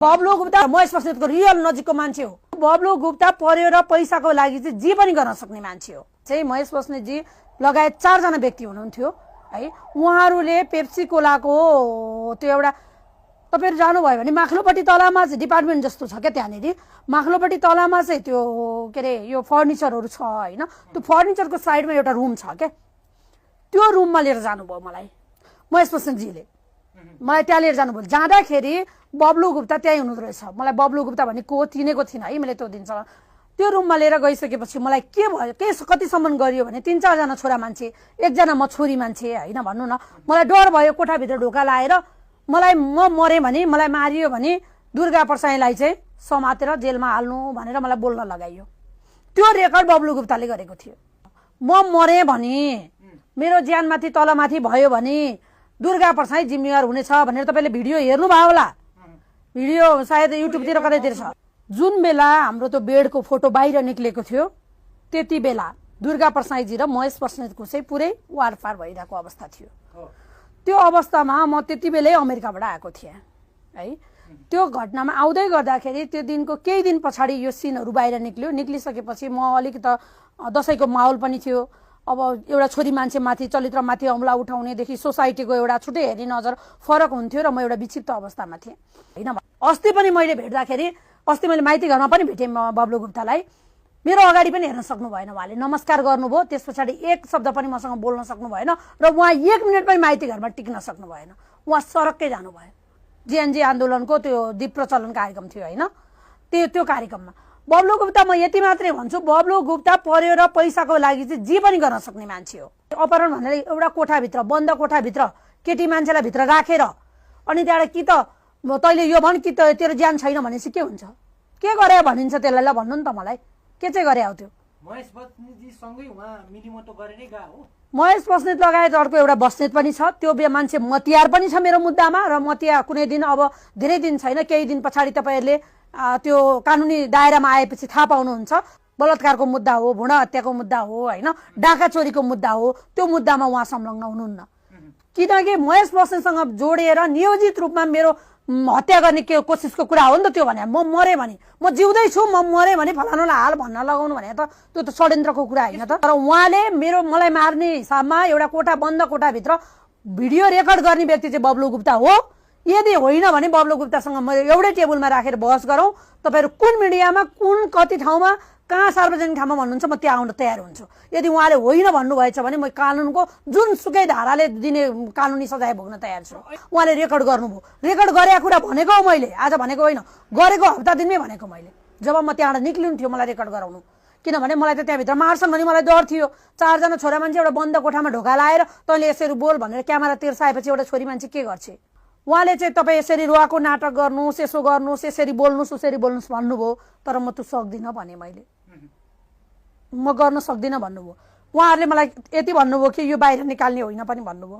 बब्लु गुप्ता महेश बस्नेतको रियल नजिकको मान्छे हो। बब्लु गुप्ता पर्यो र पैसाको लागि चाहिँ जे पनि गर्न सक्ने मान्छे हो। चाहिँ महेश बस्नेतजी लगायत 4 जना व्यक्ति हुनुहुन्थ्यो है। उहाँहरूले पेप्सी कोलाको त्यो एउटा तपाईहरु जानुभयो भने माखलोपट्टि तलामा चाहिँ डिपार्टमेन्ट जस्तो छ क्या, त्यहाँनेरि माखलोपट्टि तलामा चाहिँ त्यो के अरे यो फर्निचरहरू छ हैन, त्यो फर्निचरको साइडमा एउटा रुम छ क्या, त्यो रुममा लिएर जानुभयो मलाई महेश बस्नेतजीले। मलाई त्यहाँ लिएर जानुभयो। जाँदाखेरि बब्लु गुप्ता त्यही हुनुहुँदो रहेछ। मलाई बब्लु गुप्ता भने को चिनेको थिइनँ है मैले त्यो दिनसम्म। त्यो रुममा लिएर गइसकेपछि मलाई के भयो, के कतिसम्म गरियो भने 3-4 जना छोरा मान्छे, 1 जना म छोरी मान्छे हैन भन्नु न। मलाई डर भयो, कोठाभित्र ढोका लाएर मलाई म मरे भने, मलाई मारियो भने दुर्गा प्रसाईलाई चाहिँ समातेर जेलमा हाल्नु भनेर मलाई बोल्न लगाइयो। त्यो रेकर्ड बब्लु गुप्ताले गरेको थियो। म मरे भने, मेरो ज्यानमाथि तलमाथि भयो भने दुर्गा प्रसाई जिम्मेवार हुनेछ भनेर तपाईले भिडियो हेर्नुभयो होला। भिडियो सायद युट्युबतिर कतैतिर छ। जुन बेला हाम्रो त्यो बेडको फोटो बाहिर निक्लेको थियो त्यति बेला दुर्गा प्रसाईजी र महेश बस्नेतको चाहिँ पुरै वारपार भइरहेको अवस्था थियो। त्यो अवस्थामा म त्यति बेलै अमेरिकाबाट आएको थिएँ है। त्यो घटनामा आउँदै गर्दाखेरि त्यो दिनको केही दिन पछाडि यो सिनहरू बाहिर निक्ल्यो। निक्लिसकेपछि म अलिकति दशैंको माहौल पनि थियो। अब एउटा छोरी मान्छे माथि चरित्रमाथि हमला उठाउनेदेखि सोसाइटीको एउटा छुट्टै हेर्ने नजर फरक हुन्थ्यो र म एउटा विक्षिप्त अवस्थामा थिएँ हैन। अस्ति पनि मैले भेट्दाखेरि, अस्ति मैले माइती घरमा पनि भेटेँ बब्लु गुप्तालाई। मेरो अगाडि पनि हेर्न सक्नु भएन, उहाँले नमस्कार गर्नुभयो, त्यस पछाडि एक शब्द पनि मसँग बोल्न सक्नु भएन र उहाँ 1 मिनेट पनि माइती घरमा टिक्न सक्नु भएन। उहाँ सरक्कै जानुभयो। जीएनजी आन्दोलनको त्यो दीप प्रचलन कार्यक्रम थियो हैन, त्यो कार्यक्रममा। बब्लु गुप्ता म यति मात्रै भन्छु, बब्लु गुप्ता पर्यो र पैसाको लागि चाहिँ जे पनि गर्न सक्ने मान्छे हो। अपहरण भनेर एउटा कोठाभित्र, बन्द कोठाभित्र केटी मान्छेलाई भित्र राखेर अनि त्यहाँबाट कि त तैले यो भन कि त तेरो ज्यान छैन भनेपछि के हुन्छ? के गरे भनिन्छ त्यसलाई? ल भन्नु नि त मलाई, के चाहिँ गरे हो त्यो? महेश बस्नेतजी सँगै उहाँ मिलिमतो गरेरै गए हो। महेश बस्नेत लगायत अर्को एउटा बस्नेत पनि छ। त्यो मान्छे मतियार पनि छ मेरो मुद्दामा र मतिया कुनै दिन, अब धेरै दिन छैन, केही दिन पछाडि तपाईहरुले त्यो कानुनी दायरामा आएपछि थाहा पाउनुहुन्छ। बलात्कारको मुद्दा हो, भ्रूण हत्याको मुद्दा हो हैन, डाका चोरीको मुद्दा हो। त्यो मुद्दामा उहाँ संलग्न हुनुहुन्न, किनकि महेश बस्नेतसँग जोडिएर नियोजित रूपमा मेरो हत्या गर्ने कोसिसको कुरा हो नि त त्यो। भने म मरे भने, म जिउँदै छु, म मरे भने फलानालाई हाल भन्न लगाउनु भने त त्यो त षड्यन्त्रको कुरा हैन त। तर उहाँले मलाई मार्ने हिसाबमा एउटा कोठा, बन्द कोठाभित्र भिडियो रेकर्ड गर्ने व्यक्ति चाहिँ बब्लु गुप्ता हो। यदि होइन भने बब्लु गुप्तासँग म एउटै टेबलमा राखेर बहस गरौँ। तपाईहरु कुन मिडियामा, कुन कति ठाउँमा, कहाँ सार्वजनिक ठाउँमा भन्नुहुन्छ, म त्यहाँ आउन तयार हुन्छु। यदि उहाँले होइन भन्नुभएछ भने म कानुनको जुनसुकै धाराले दिने कानुनी सजाय भोग्न तयार छु। उहाँले रेकर्ड गर्नुभयो, रेकर्ड गरेको कुरा भनेको हो मैले, आज भनेको होइन, गरेको हप्ता दिनमै भनेको मैले। जब म त्यहाँबाट निक्लिनु थियो मलाई रेकर्ड गराउनु, किनभने मलाई त त्यहाँभित्र मार्छन् भने मलाई डर थियो। 4 जना छोरा मान्छे एउटा बन्द कोठामा ढोका लाएर तैँले यसरी बोल भनेर क्यामेरा तिर्साएपछि एउटा छोरी मान्छे के गर्छ? उहाँले चाहिँ तपाईँ यसरी रुवाको नाटक गर्नुहोस्, यसो गर्नुहोस्, यसरी बोल्नुहोस्, उसरी बोल्नुहोस् भन्नुभयो, तर म त्यो सक्दिनँ भने मैले, म गर्न सक्दिनँ भन्नुभयो। उहाँहरूले मलाई यति भन्नुभयो कि यो बाहिर निकाल्ने होइन पनि भन्नुभयो।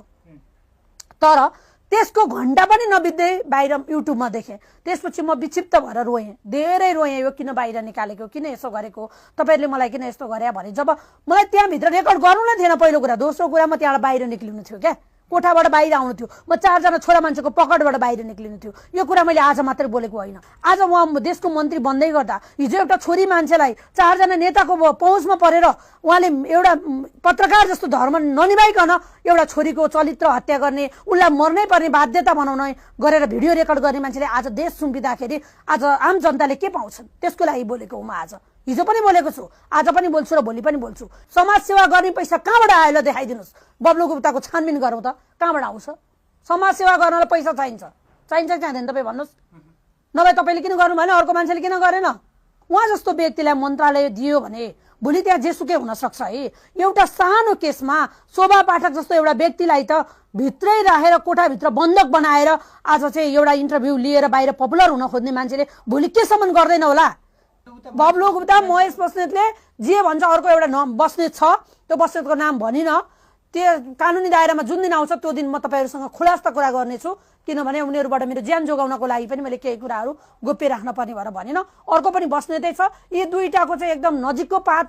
तर त्यसको घण्टा पनि नबित्दै बाहिर युट्युबमा देखेँ। त्यसपछि म विक्षिप्त भएर रोएँ, धेरै रोएँ। यो किन बाहिर निकालेको, किन यसो गरेको, तपाईहरुले मलाई किन यस्तो गरे भने। जब मलाई त्यहाँभित्र रेकर्ड गर्नु नै थिएन पहिलो कुरा। दोस्रो कुरा, म त्यहाँबाट बाहिर निक्लिनु थियो क्या, कोठाबाट बाहिर आउनु थियो। म 4 जना छोरा मान्छेको पकडबाट बाहिर निक्लिनु थियो। यो कुरा मैले आज मात्रै बोलेको होइन। आज उहाँ देशको मन्त्री बन्दै गर्दा हिजो एउटा छोरी मान्छेलाई 4 जना नेताको पहुँचमा परेर उहाँले एउटा पत्रकार जस्तो धर्म ननिभाइकन एउटा छोरीको चरित्र हत्या गर्ने, उसलाई मर्नै पर्ने बाध्यता बनाउने गरेर भिडियो रेकर्ड गर्ने मान्छेले आज देश सुम्पिँदाखेरि आज आम जनताले के पाउँछन्? त्यसको लागि बोलेको हो म आज। हिजो पनि बोलेको छु, आज पनि बोल्छु र भोलि पनि बोल्छु। समाज सेवा गर्ने पैसा कहाँबाट आयो ल देखाइदिनुहोस्। बब्लु गुप्ताको छानबिन गरौँ त, कहाँबाट आउँछ? समाज सेवा गर्नलाई पैसा चाहिन्छ, चाहिँदैन तपाईँ भन्नुहोस्? नभए तपाईँले किन गर्नु भएन, अर्को मान्छेले किन गरेन? उहाँ जस्तो व्यक्तिलाई मन्त्रालय दियो भने भोलि त्यहाँ जेसुकै हुन सक्छ है। एउटा सानो केसमा शोभा पाठक जस्तो एउटा व्यक्तिलाई त भित्रै राखेर कोठाभित्र बन्दक बनाएर आज चाहिँ एउटा इन्टरभ्यू लिएर बाहिर पपुलर हुन खोज्ने मान्छेले भोलि केसम्म गर्दैन होला? बब्लु गुप्ता, महेश बस्नेतले जे भन्छ, अर्को एउटा बस्नेत छ, त्यो बस्नेतको नाम भनिन, त्यो कानुनी दायरामा जुन दिन आउँछ त्यो दिन म तपाईहरुसँग खुलास्त कुरा गर्नेछु। किनभने उनीहरुबाट मेरो ज्यान जोगाउनको लागि पनि मैले केही कुराहरू गोप्य राख्न पर्ने भएर भनिन। अर्को पनि बस्नेतै छ। यी दुईटाको चाहिँ एकदम नजिकको पात